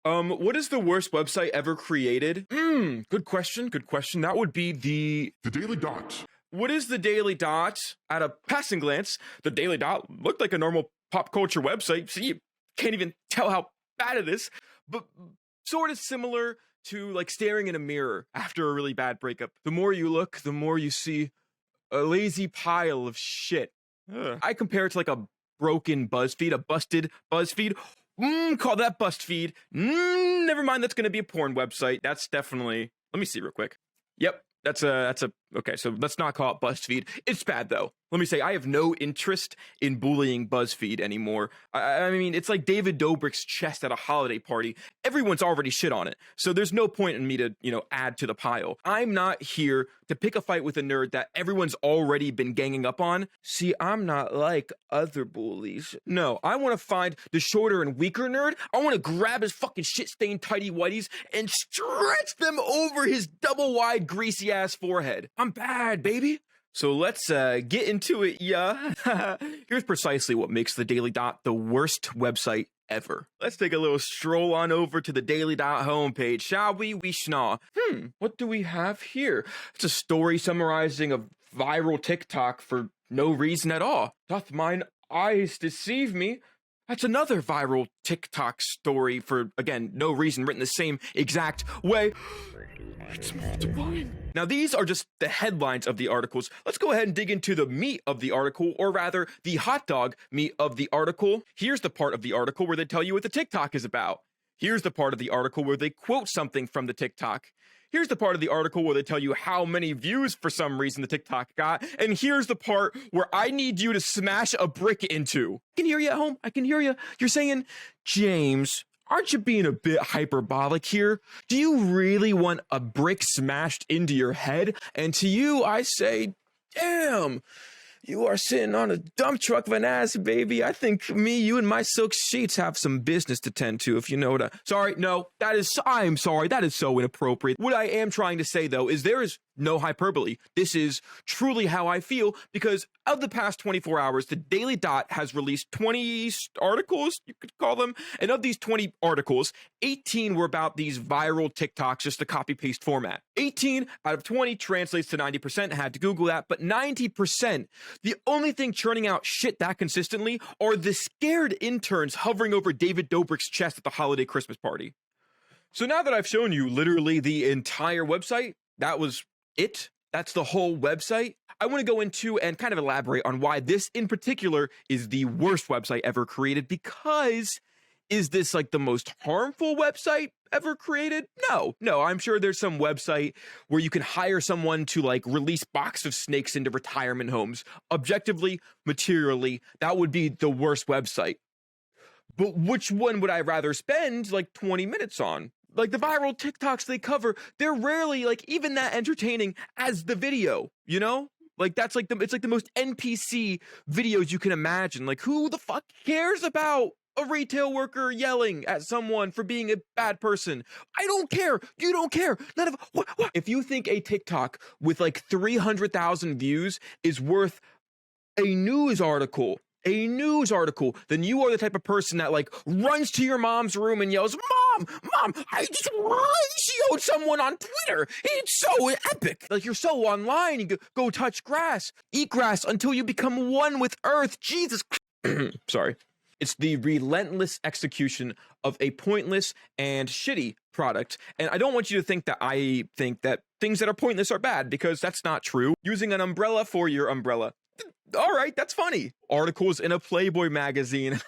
What is the worst website ever created? Good question. Good question. That would be The Daily Dot. what is the Daily Dot? At a passing glance, the Daily Dot looked like a normal pop culture website. So you can't even tell how bad it is, but sort of similar to like staring in a mirror after a really bad breakup. The more you look, the more you see a lazy pile of shit. I compare it to like a broken BuzzFeed, a busted BuzzFeed. Call that BuzzFeed. Never mind, that's going to be a porn website. That's definitely. Let me see real quick. Yep, that's a. Okay, so let's not call it BuzzFeed. It's bad though. Let me say, I have no interest in bullying BuzzFeed anymore. I mean, it's like David Dobrik's chest at a holiday party. Everyone's already shit on it, so there's no point in me to, add to the pile. I'm not here to pick a fight with a nerd that everyone's already been ganging up on. See, I'm not like other bullies. No, I want to find the shorter and weaker nerd. I want to grab his fucking shit-stained tighty whities and stretch them over his double-wide greasy-ass forehead. I'm bad, baby. So let's get into it, yeah. Here's precisely what makes the Daily Dot the worst website ever. Let's take a little stroll on over to the DailyDot homepage, shall we? We schnaw. What do we have here? It's a story summarizing a viral TikTok for no reason at all. Doth mine eyes deceive me? That's another viral TikTok story for, again, no reason, written the same exact way. It's multiplying. Now, these are just the headlines of the articles. Let's go ahead and dig into the meat of the article, or rather, the hot dog meat of the article. Here's the part of the article where they tell you what the TikTok is about. Here's the part of the article where they quote something from the TikTok. Here's the part of the article where they tell you how many views for some reason the TikTok got. And here's the part where I need you to smash a brick into. I can hear you at home. I can hear you. You're saying, James, aren't you being a bit hyperbolic here? Do you really want a brick smashed into your head? And to you, I say, damn, you are sitting on a dump truck of an ass, baby. I think me, you, and my silk sheets have some business to tend to, if you know what I'm sorry, that is so inappropriate. What I am trying to say, though, is there is no hyperbole. This is truly how I feel, because of the past 24 hours, the Daily Dot has released 20 articles, you could call them, and of these 20 articles, 18 were about these viral TikToks, just a copy-paste format. 18 out of 20 translates to 90%, had to Google that, but 90%, the only thing churning out shit that consistently are the scared interns hovering over David Dobrik's chest at the holiday Christmas party. So now that I've shown you literally the entire website, that was it. That's the whole website. I want to go into and kind of elaborate on why this in particular is the worst website ever created, because is this like the most harmful website ever created? No, I'm sure there's some website where you can hire someone to like release box of snakes into retirement homes. Objectively, materially, that would be the worst website. But which one would I rather spend like 20 minutes on? Like the viral TikToks they cover, they're rarely like even that entertaining as the video, you know? Like that's like it's like the most NPC videos you can imagine. Like who the fuck cares about a retail worker yelling at someone for being a bad person? I don't care. You don't care. None of what? If you think a TikTok with like 300,000 views is worth a news article, then you are the type of person that like runs to your mom's room and yells, Mom, I just ratioed someone on Twitter. It's so epic. Like you're so online, you go touch grass, eat grass until you become one with earth. Jesus. Sorry. It's the relentless execution of a pointless and shitty product. And I don't want you to think that I think that things that are pointless are bad, because that's not true. Using an umbrella for your umbrella. All right, that's funny. Articles in a Playboy magazine.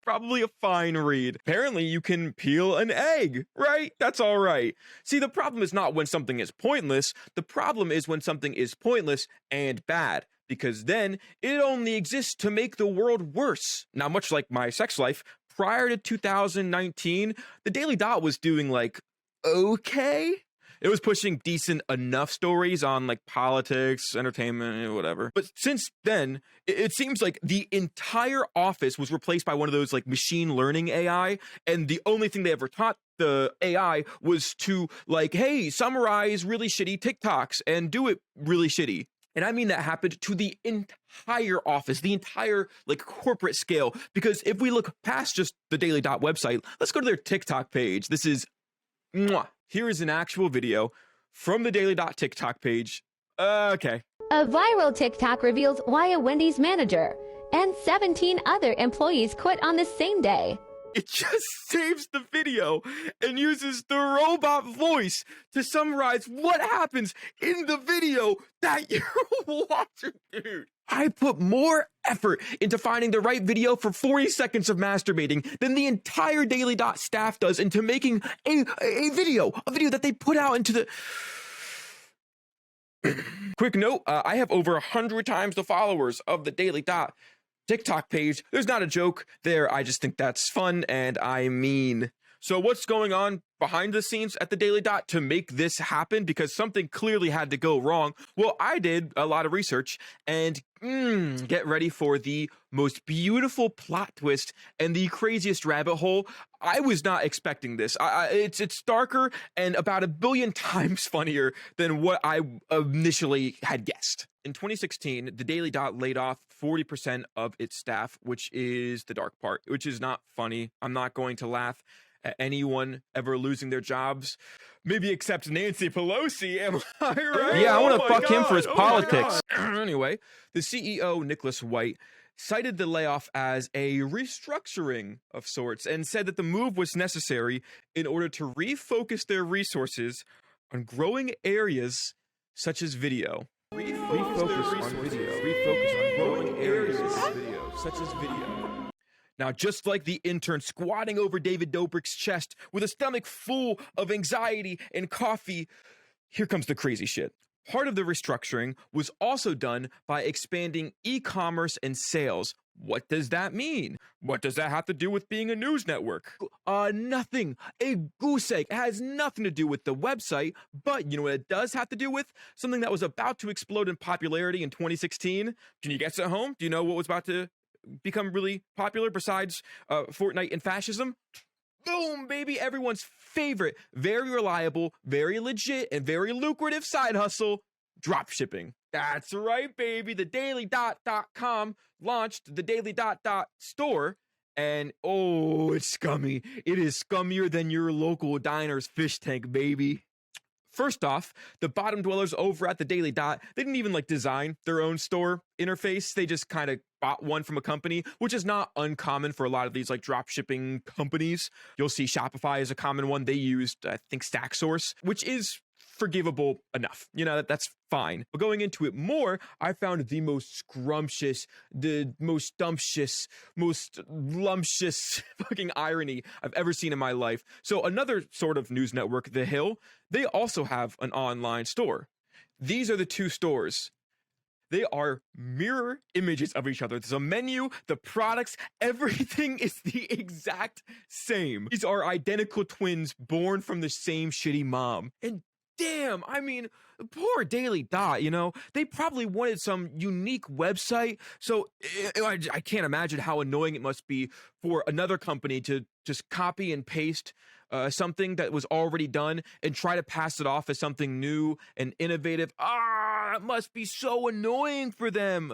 Probably a fine read. Apparently, you can peel an egg, right? That's all right. See, the problem is not when something is pointless. The problem is when something is pointless and bad, because then it only exists to make the world worse. Now, much like my sex life, prior to 2019, the Daily Dot was doing like, okay. It was pushing decent enough stories on like politics, entertainment, whatever. But since then, it seems like the entire office was replaced by one of those like machine learning AI. And the only thing they ever taught the AI was to like, hey, summarize really shitty TikToks and do it really shitty. And I mean that happened to the entire office, the entire like corporate scale. Because if we look past just the DailyDot website, let's go to their TikTok page. This is, here is an actual video from the DailyDot TikTok page. Okay. A viral TikTok reveals why a Wendy's manager and 17 other employees quit on the same day. It just saves the video and uses the robot voice to summarize what happens in the video that you're watching, dude. I put more effort into finding the right video for 40 seconds of masturbating than the entire DailyDot staff does into making a video that they put out into the... Quick note, I have over 100 times the followers of the DailyDot TikTok page. There's not a joke there. I just think that's fun and I mean. So what's going on behind the scenes at the DailyDot to make this happen? Because something clearly had to go wrong. Well, I did a lot of research and get ready for the most beautiful plot twist and the craziest rabbit hole. I was not expecting this. It's darker and about 1 billion times funnier than what I initially had guessed. In 2016, the DailyDot laid off 40% of its staff, which is the dark part, which is not funny. I'm not going to laugh at anyone ever losing their jobs, maybe except Nancy Pelosi. Am I right? Yeah, I want to fuck him for his politics. Anyway, the CEO, Nicholas White, cited the layoff as a restructuring of sorts and said that the move was necessary in order to refocus their resources on growing areas such as video. Refocus on video. Refocus on growing areas of video, such as video. Now, just like the intern squatting over David Dobrik's chest with a stomach full of anxiety and coffee, here comes the crazy shit. Part of the restructuring was also done by expanding e-commerce and sales. What does that mean? What does that have to do with being a news network? Nothing. A goose egg. It has nothing to do with the website, but you know what it does have to do with? Something that was about to explode in popularity in 2016. Can you guess at home? Do you know what was about to become really popular besides Fortnite and fascism? Boom, baby, everyone's favorite, very reliable, very legit, and very lucrative side hustle, drop shipping. That's right, baby. The DailyDot.com launched the DailyDot store, and oh, it's scummy. It is scummier than your local diner's fish tank, baby. First off, the bottom dwellers over at the DailyDot, they didn't even like design their own store interface. They just kind of bought one from a company, which is not uncommon for a lot of these like drop shipping companies. You'll see Shopify is a common one. They used, I think, StackSource, which is forgivable enough. You know, that's fine. But going into it more, I found the most scrumptious, the most dumptious, most lumptious fucking irony I've ever seen in my life. So another sort of news network, The Hill, they also have an online store. These are the two stores. They are mirror images of each other. There's a menu, the products, everything is the exact same. These are identical twins born from the same shitty mom. And damn, I mean, poor DailyDot, you know, they probably wanted some unique website. So I can't imagine how annoying it must be for another company to just copy and paste something that was already done and try to pass it off as something new and innovative. It must be so annoying for them.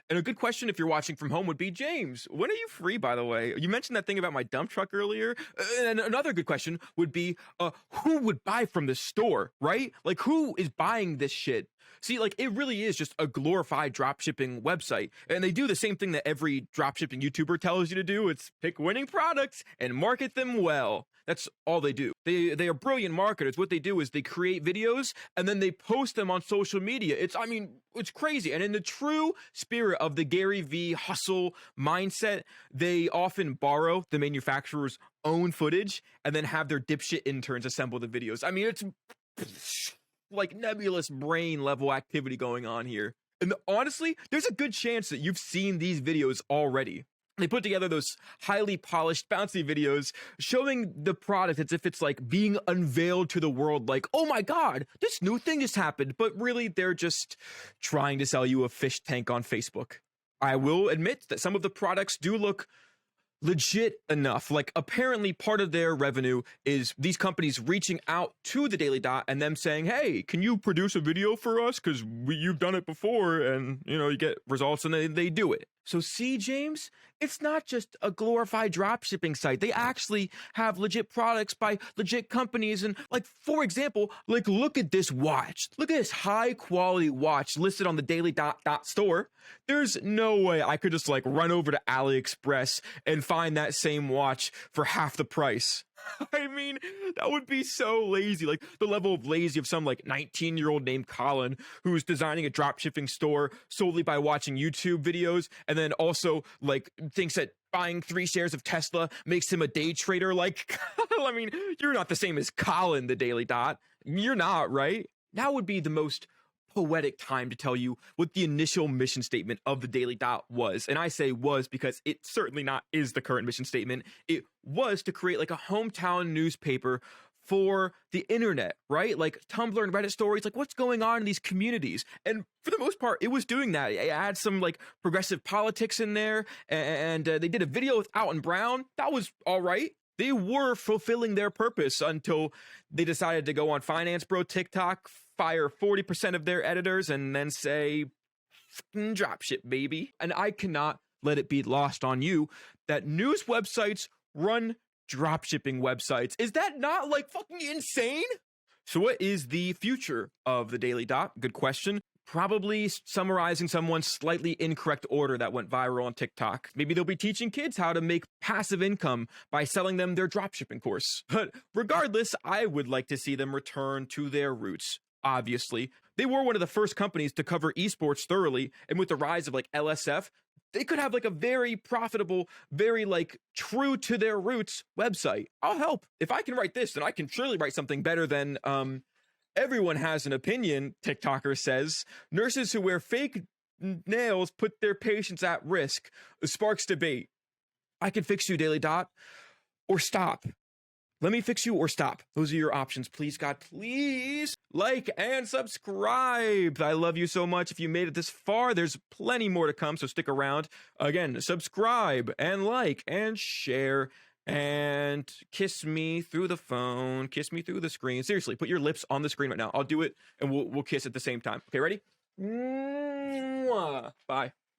And a good question if you're watching from home would be, James, when are you free, by the way? You mentioned that thing about my dump truck earlier. And another good question would be, who would buy from this store, right? Like, who is buying this shit? See, like, it really is just a glorified dropshipping website. And they do the same thing that every dropshipping YouTuber tells you to do. It's pick winning products and market them well. That's all they do. They are brilliant marketers. What they do is they create videos and then they post them on social media. It's crazy. And in the true spirit of the Gary V hustle mindset, they often borrow the manufacturer's own footage and then have their dipshit interns assemble the videos. I mean, it's like nebulous brain level activity going on here. And honestly, there's a good chance that you've seen these videos already. They put together those highly polished, bouncy videos showing the product as if it's like being unveiled to the world, like, oh my God, this new thing just happened. But really, they're just trying to sell you a fish tank on Facebook. I will admit that some of the products do look legit enough. Like, apparently part of their revenue is these companies reaching out to the Daily Dot and them saying, hey, can you produce a video for us, because you've done it before, and you get results, and they do it. So see, James, it's not just a glorified drop shipping site. They actually have legit products by legit companies. And like, for example, like, look at this watch. Look at this high quality watch listed on the DailyDot store. There's no way I could just like run over to AliExpress and find that same watch for half the price. I mean, that would be so lazy. Like, the level of lazy of some like 19-year-old named Colin who's designing a dropshipping store solely by watching YouTube videos, and then also like thinks that buying 3 shares of Tesla makes him a day trader. Like, I mean, you're not the same as Colin, the Daily Dot. You're not, right? That would be the most poetic time to tell you what the initial mission statement of the Daily Dot was. And I say was because it certainly not is the current mission statement. It was to create like a hometown newspaper for the internet, right? Like Tumblr and Reddit stories, like what's going on in these communities. And for the most part, it was doing that. It had some like progressive politics in there, and they did a video with Alton Brown. That was all right. They were fulfilling their purpose until they decided to go on Finance Bro TikTok, fire 40% of their editors, and then say, dropship, baby. And I cannot let it be lost on you that news websites run dropshipping websites. Is that not like fucking insane? So what is the future of the Daily Dot? Good question. Probably summarizing someone's slightly incorrect order that went viral on TikTok. Maybe they'll be teaching kids how to make passive income by selling them their dropshipping course. But regardless, I would like to see them return to their roots. Obviously, they were one of the first companies to cover esports thoroughly, and with the rise of like LSF, they could have like a very profitable, very like true to their roots website. I'll help. If I can write this, then I can surely write something better than everyone has an opinion, TikToker says. Nurses who wear fake nails put their patients at risk. Sparks debate. I can fix you, Daily Dot, or stop. Let me fix you or stop. Those are your options. Please, God, please like and subscribe. I love you so much. If you made it this far, there's plenty more to come, so stick around. Again, subscribe and like and share and kiss me through the phone. Kiss me through the screen. Seriously, put your lips on the screen right now. I'll do it and we'll kiss at the same time. Okay, ready? Mwah. Bye.